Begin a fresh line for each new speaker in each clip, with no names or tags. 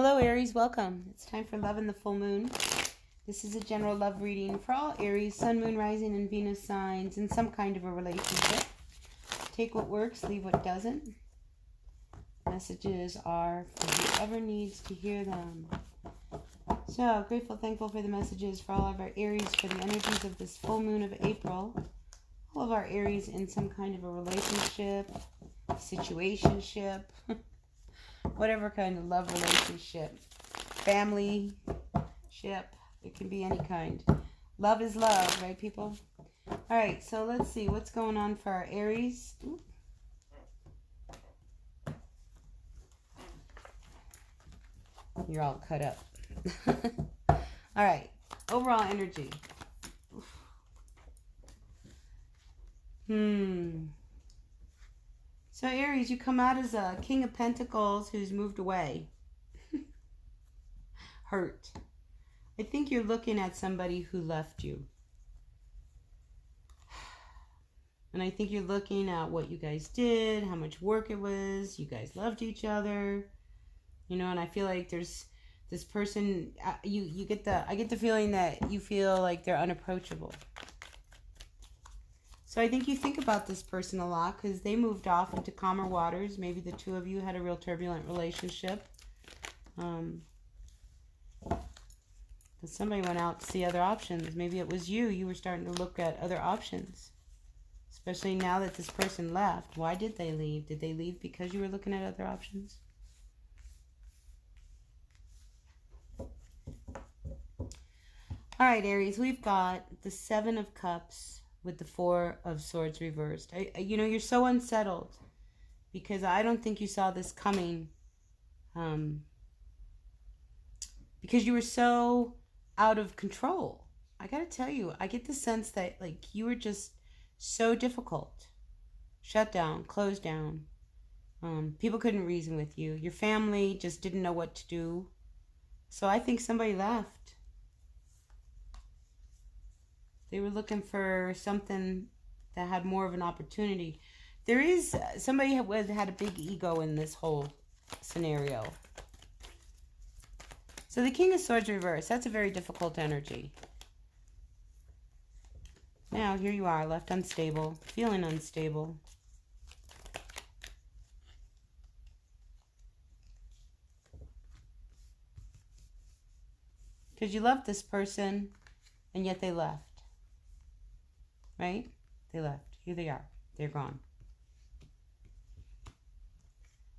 Hello Aries, welcome. It's time for Love in the Full Moon. This is a general love reading for all Aries, Sun, Moon, Rising, and Venus signs in some kind of a relationship. Take what works, leave what doesn't. Messages are for whoever needs to hear them. So, grateful, thankful for the messages for all of our Aries, for the energies of this full moon of April. All of our Aries in some kind of a relationship, situationship, whatever kind of love relationship, family ship, it can be any kind. Love is love, right people? All right, so let's see what's going on for our Aries. Ooh. You're all cut up. All right, overall energy. So Aries, you come out as a King of Pentacles who's moved away. Hurt. I think you're looking at somebody who left you. And I think you're looking at what you guys did, how much work it was, you guys loved each other. You know, and I feel like there's this person, I get the feeling that you feel like they're unapproachable. So I think you think about this person a lot because they moved off into calmer waters. Maybe the two of you had a real turbulent relationship. But somebody went out to see other options. Maybe it was you. You were starting to look at other options. Especially now that this person left. Why did they leave? Did they leave because you were looking at other options? All right, Aries, we've got the Seven of Cups with the Four of Swords reversed. You know, you're so unsettled because I don't think you saw this coming. Because you were so out of control. I gotta tell you, I get the sense that like you were just so difficult. Shut down, closed down. People couldn't reason with you. Your family just didn't know what to do. So I think somebody left. They were looking for something that had more of an opportunity. There is somebody had a big ego in this whole scenario. So the King of Swords reversed. That's a very difficult energy. Now here you are, left unstable, feeling unstable. Because you loved this person and yet they left. Right? They left. Here they are. They're gone.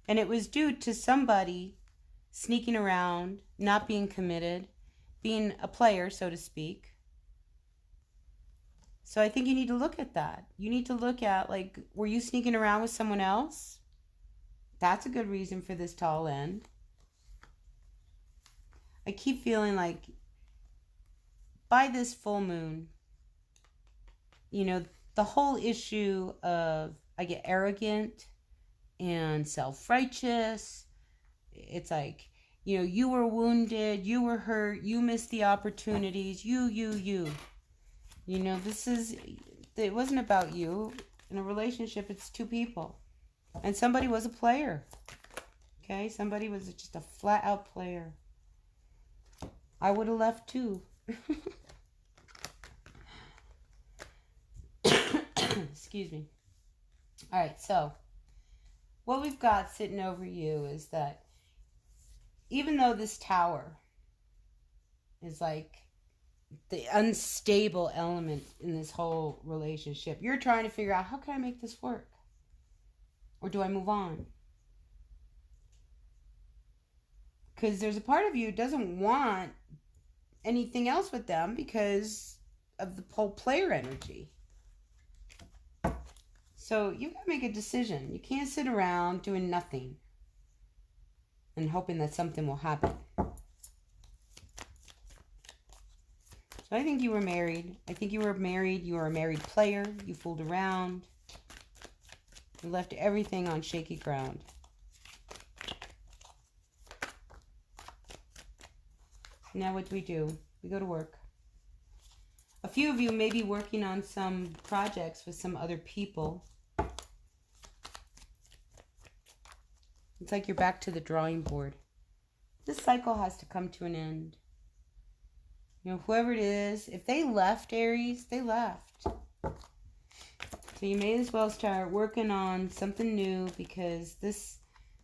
And it was due to somebody sneaking around, not being committed, being a player, so to speak. So I think you need to look at that. You need to look at, like, were you sneaking around with someone else? That's a good reason for this tall end. I keep feeling like by this full moon, you know, the whole issue of I get arrogant and self-righteous. It's like, you know, you were wounded, you were hurt, you missed the opportunities, you. You know, it wasn't about you. In a relationship, it's two people. And somebody was a player. Okay? Somebody was just a flat-out player. I would have left too. Excuse me. All right, so what we've got sitting over you is that even though this tower is like the unstable element in this whole relationship, you're trying to figure out, how can I make this work? Or do I move on? Because there's a part of you who doesn't want anything else with them because of the whole player energy. So you got to make a decision. You can't sit around doing nothing and hoping that something will happen. So I think you were married. You were a married player. You fooled around. You left everything on shaky ground. Now what do? We go to work. A few of you may be working on some projects with some other people. It's like you're back to the drawing board. This cycle has to come to an end. You know, whoever it is, if they left, Aries, they left. So you may as well start working on something new, because this,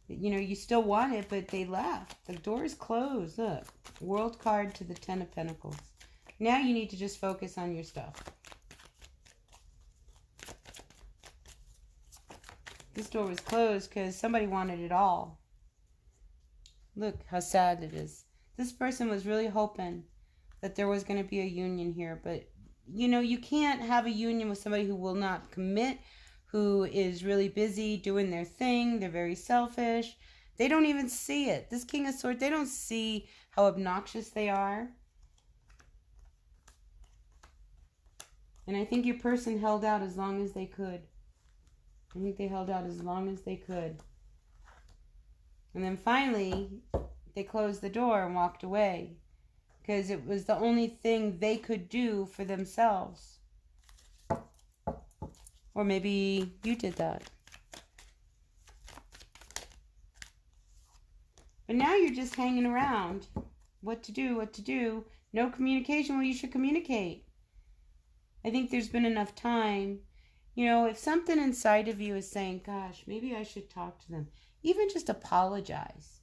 you know, you still want it, but they left. The door is closed. Look, World card to the Ten of Pentacles. Now you need to just focus on your stuff. This door was closed because somebody wanted it all. Look how sad it is. This person was really hoping that there was going to be a union here, but you know, you can't have a union with somebody who will not commit, who is really busy doing their thing. They're very selfish. They don't even see it. This King of Swords, they don't see how obnoxious they are. And I think your person held out as long as they could. I think they held out as long as they could. And then finally, they closed the door and walked away, because it was the only thing they could do for themselves. Or maybe you did that. But now you're just hanging around. What to do, what to do. No communication. Well, you should communicate. I think there's been enough time. You know, if something inside of you is saying, gosh, maybe I should talk to them. Even just apologize.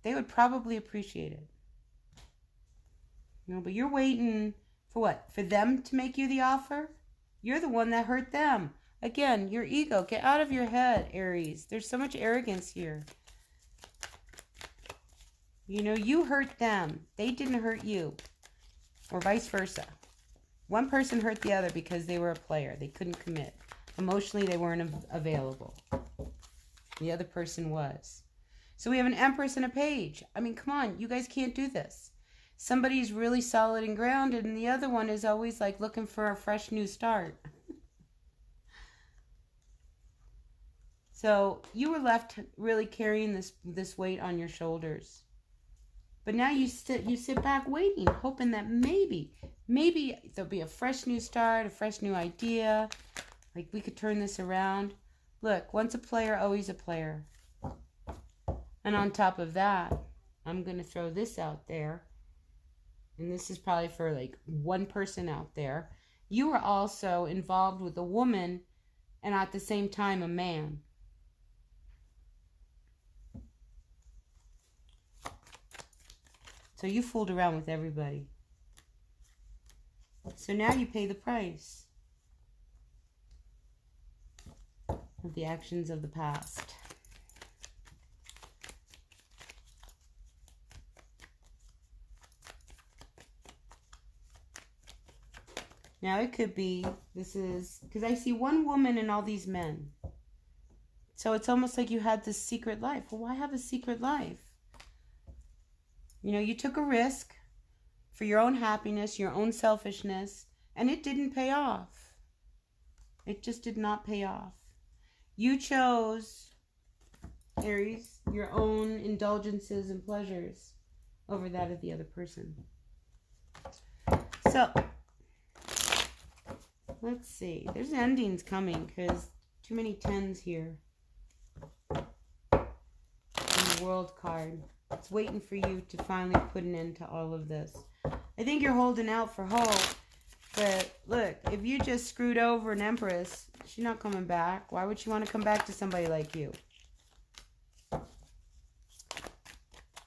They would probably appreciate it. You know, but you're waiting for what? For them to make you the offer? You're the one that hurt them. Again, your ego. Get out of your head, Aries. There's so much arrogance here. You know, you hurt them. They didn't hurt you. Or vice versa. One person hurt the other because they were a player. They couldn't commit. Emotionally, they weren't available. The other person was. So we have an Empress and a Page. I mean, come on. You guys can't do this. Somebody's really solid and grounded, and the other one is always like looking for a fresh new start. So you were left really carrying this weight on your shoulders. But now you sit back waiting, hoping that maybe there'll be a fresh new start, a fresh new idea. Like we could turn this around. Look, once a player, always a player. And on top of that, I'm going to throw this out there. And this is probably for like one person out there. You were also involved with a woman and at the same time a man. So you fooled around with everybody. So now you pay the price of the actions of the past. Now it could be, this is, because I see one woman and all these men. So it's almost like you had this secret life. Well, why have a secret life? You know, you took a risk for your own happiness, your own selfishness, and it didn't pay off. It just did not pay off. You chose, Aries, your own indulgences and pleasures over that of the other person. So, let's see. There's endings coming because too many tens here. And the World card. It's waiting for you to finally put an end to all of this. I think you're holding out for hope. But look, if you just screwed over an Empress, she's not coming back. Why would she want to come back to somebody like you?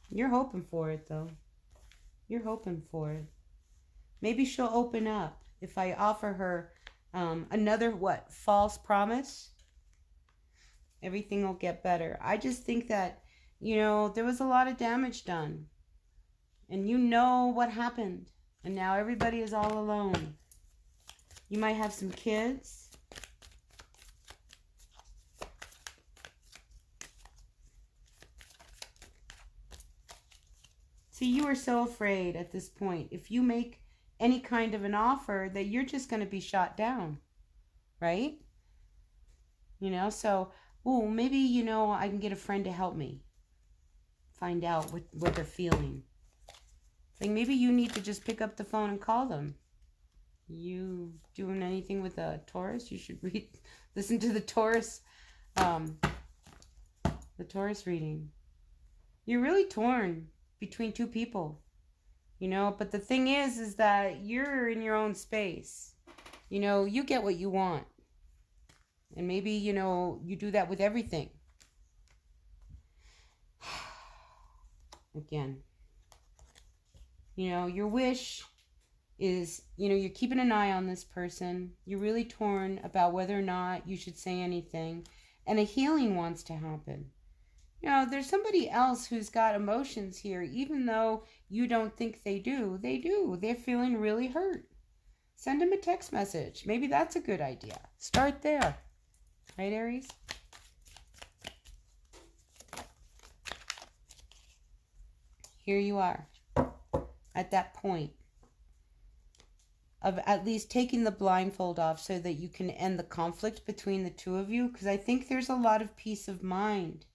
You're hoping for it, though. You're hoping for it. Maybe she'll open up if I offer her another, what, false promise? Everything will get better. I just think that, you know, there was a lot of damage done. And you know what happened. And now everybody is all alone. You might have some kids. See, you are so afraid at this point. If you make any kind of an offer, that you're just going to be shot down. Right? You know, so, oh, maybe, you know, I can get a friend to help me find out what they're feeling. Like maybe you need to just pick up the phone and call them. You doing anything with a Taurus? You should listen to the Taurus reading. You're really torn between two people, you know, but the thing is that you're in your own space. You know, you get what you want. And maybe, you know, you do that with everything. Again, you know, your wish is, you know, you're keeping an eye on this person. You're really torn about whether or not you should say anything. And a healing wants to happen. You know, there's somebody else who's got emotions here, even though you don't think they do. They do. They're feeling really hurt. Send them a text message. Maybe that's a good idea. Start there. Right, Aries? Here you are at that point of at least taking the blindfold off so that you can end the conflict between the two of you. Because I think there's a lot of peace of mind,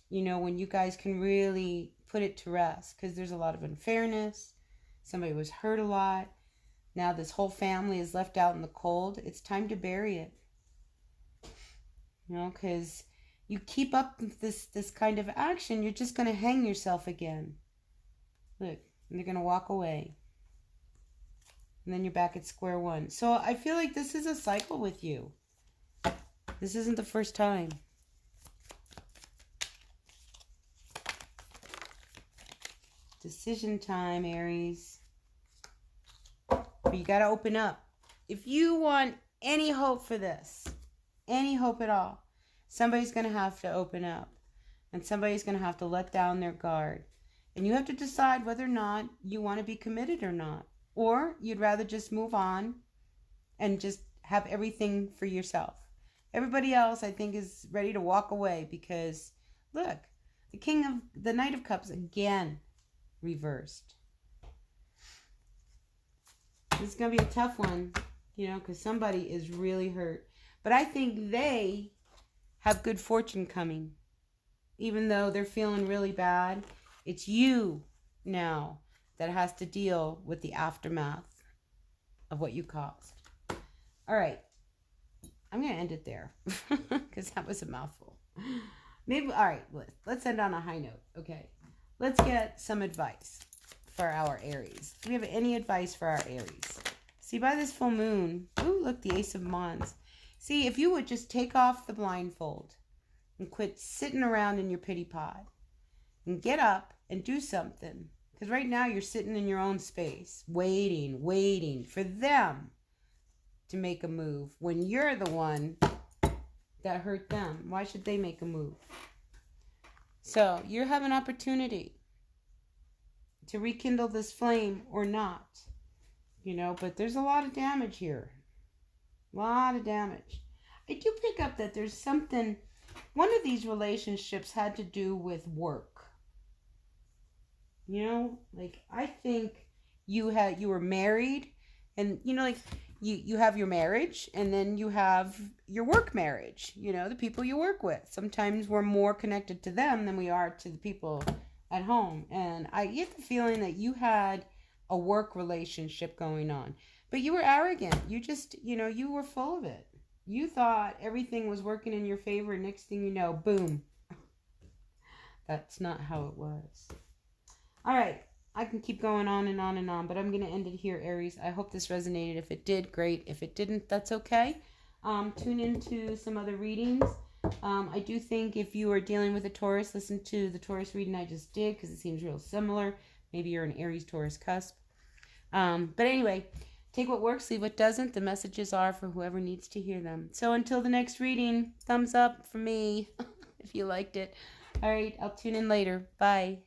you know, when you guys can really put it to rest. Because there's a lot of unfairness. Somebody was hurt a lot. Now this whole family is left out in the cold. It's time to bury it. You know, because you keep up this kind of action, you're just going to hang yourself again. Look, and they're going to walk away. And then you're back at square one. So I feel like this is a cycle with you. This isn't the first time. Decision time, Aries. But you got to open up. If you want any hope for this, any hope at all, somebody's going to have to open up. And somebody's going to have to let down their guard. And you have to decide whether or not you want to be committed or not. Or you'd rather just move on and just have everything for yourself. Everybody else, I think, is ready to walk away because, look, the Knight of Cups again reversed. This is going to be a tough one, you know, because somebody is really hurt. But I think they have good fortune coming. Even though they're feeling really bad, it's you now that has to deal with the aftermath of what you caused. All right. I'm going to end it there because that was a mouthful. Maybe, all right, let's end on a high note. Okay. Let's get some advice for our Aries. Do we have any advice for our Aries? See, by this full moon, ooh, look, the Ace of Wands. See, if you would just take off the blindfold and quit sitting around in your pity pot and get up and do something. Because right now you're sitting in your own space, waiting for them to make a move when you're the one that hurt them. Why should they make a move? So you have an opportunity to rekindle this flame or not, you know, but there's a lot of damage here. A lot of damage. I do pick up that there's something, one of these relationships had to do with work. You know, like I think you were married and, you know, like you have your marriage and then you have your work marriage, you know, the people you work with. Sometimes we're more connected to them than we are to the people at home. And I get the feeling that you had a work relationship going on, but you were arrogant. You just, you know, you were full of it. You thought everything was working in your favor. Next thing you know, boom. That's not how it was. All right. I can keep going on and on and on, but I'm going to end it here, Aries. I hope this resonated. If it did, great. If it didn't, that's okay. Tune into some other readings. I do think if you are dealing with a Taurus, listen to the Taurus reading I just did because it seems real similar. Maybe you're an Aries-Taurus cusp. But anyway, take what works, leave what doesn't. The messages are for whoever needs to hear them. So until the next reading, thumbs up for me if you liked it. All right, I'll tune in later. Bye.